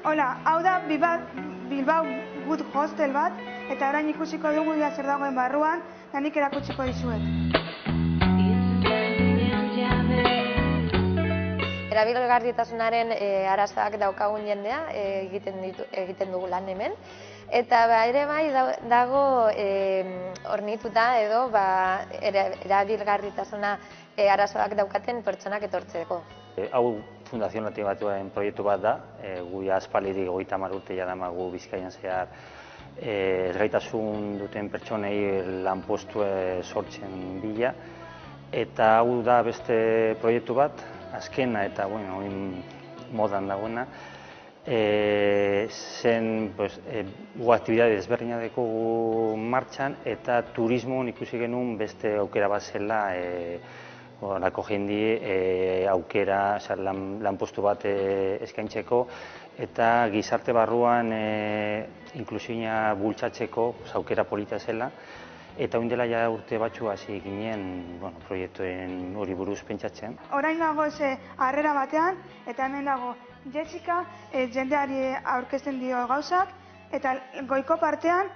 Hola, hau da Bilbao Good Hostel bat, eta orain ikusiko dugu ia zer dagoen barruan, eta nik erakutsiko dizuet. Erabilgarritasunaren arazoak daukagun jendea egiten dugu lan hemen. Eta ere bai dago hornituta edo erabilgarritasuna arazoak daukaten pertsonak etortzeko. Hau Fundazio Natibatuen proiektu bat da, gu aspalditik 30 urte daramagu Bizkaian zehar ezgaitasun duten pertsonei lanpostu sortzen bila. Eta hau da beste proiektu bat, azkena eta modan dagoena, zen gu aktibidade desberdina dekogu martxan eta turismoan ikusi genuen beste aukera bat zela horako jendi aukera, lanpostu bat eskaintzeko eta gizarte barruan inklusioa bultzatzeko aukera polita zela. Eta oin dela ja urte batzu hasi ginen proiektuen hori buruz pentsatzen. Orain dago harrera batean, eta hemen dago Jessica jendeari aurkezten dio gauzak, eta goiko partean,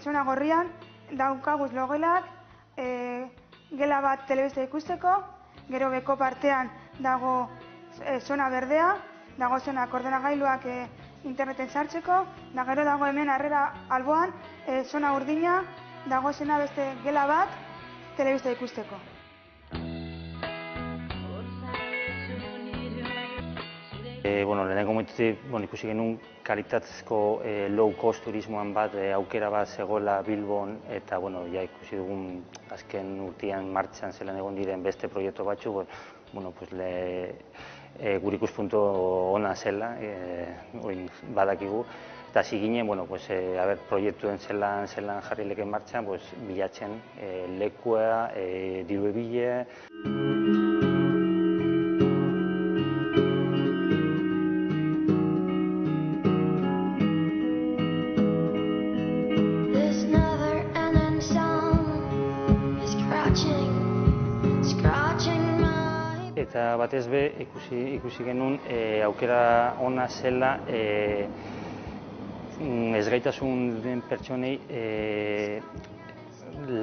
zona gorrian, daukaguz logelak, gela bat telebista ikusteko, gero beko partean dago zona berdea, dago zenak ordenagailuak interneten sartzeko, da gero dago hemen harrera alboan, zona urdina, dago zena beste gela bat telebista ikusteko. Lehenengo momentutik ikusi genuen kalitatezko low cost turismoan bat aukera bat zegoela Bilbon eta ja ikusi dugun azken urtean martxan zelan egon diren beste proiektu batzu, gure ikuspuntu ona zela, badakigu. Eta hasi ginen, proiektuen zelan jarri leken martxan, bilatzen lekua, diru ebile. Eta batez be ikusi genuen aukera ona zela ezgaitasun den pertsonei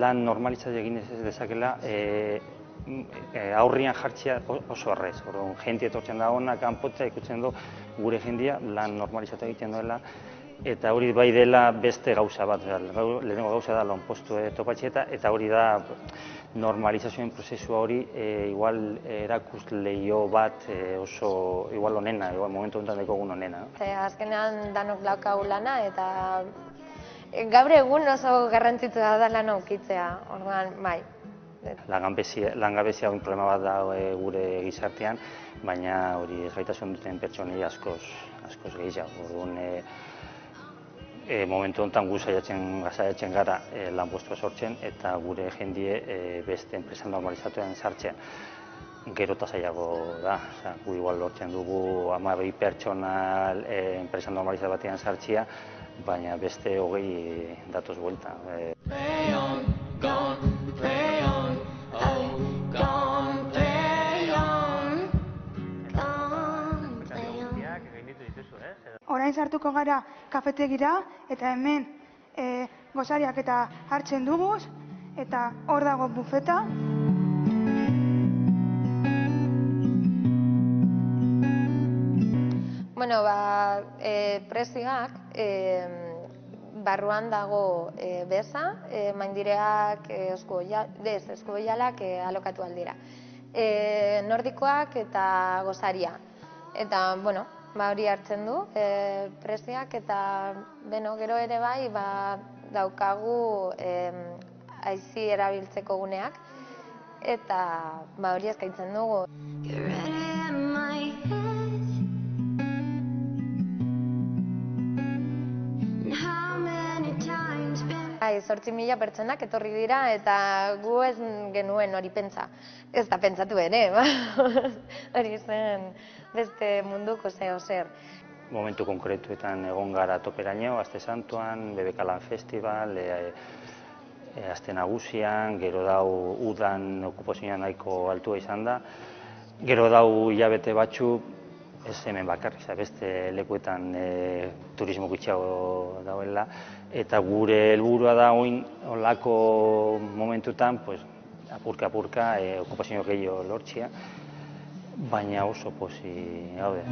lan normalizatzea egin ez dezakela aurrian jartzea oso arrez. Jende etortzen da hona, kanpotzea ikutzen du gure jendea lan normalizatzea egiten duela. Eta hori bai dela beste gauza bat, lehenengo gauza da lanpostu topatzea eta hori da normalizazioen prozesua hori igual erakusleio bat oso igual onena, momentu honetan dekogun onena. Azkenean danok daukagu lana eta gaur egun oso garrantzitsua da lana ukitzea, orduan bai. Langabezia problema bat da gure gizartean, baina hori ezgaitasun duten pertsonei askoz gehiago. Momentu honetan gu saiatzen gara lanpostua sortzen eta gure jendie beste enpresa normalizatuan sartzen. Gero eta zailago da, gu igual lortzen dugu 12 pertsona enpresa normalizatu batean sartzea, baina beste 20 datoz buelta. Orain sartuko gara kafetegira eta hemen gosariak eta hartzen duguz eta hor dago bufeta. Prezioak barruan dago beza, maindireak eskoialak alokatu aldira. Nordikoak eta gosaria. Eta, hori hartzen du prezioak eta gero ere bai daukagu aizi erabiltzeko guneak eta hori eskaintzen dugu. 8.000 pertsonak etorri dira eta gu ez genuen hori pentsa. Ez da pentsatu ere, hori zen beste munduko zer. Momentu konkretuetan egon gara toperaino, Aste Santuan, BBK Lan Festival, Aste Nagusian, gero dau udan okupazioa nahiko altua izan da. Gero dau hilabete batzu ez hemen bakarrik, beste lekuetan turismo gutxiago dagoela, eta gure helburua da oin olako momentutan, apurka okupazio gehiago lortzea, baina oso pozik gaude.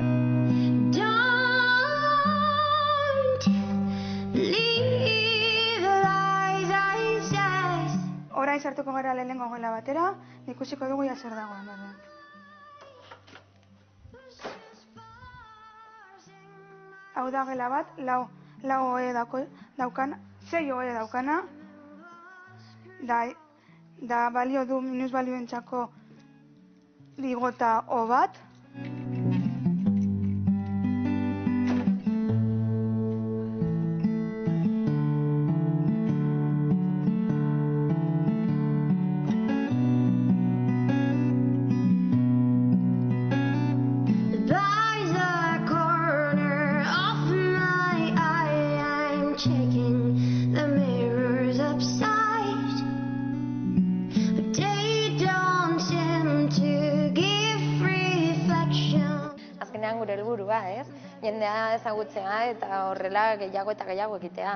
Orain sartuko gara lehenengo gela batera, ikusiko dugu zer dagoen. Hau da gela bat, lau ohe daukana, 6 ohe daukana, da balio du minusbalioentzako ligota o bat. Azkenean gure helburua, ez? Jendea ezagutzea eta horrela gehiago eta gehiago egitea.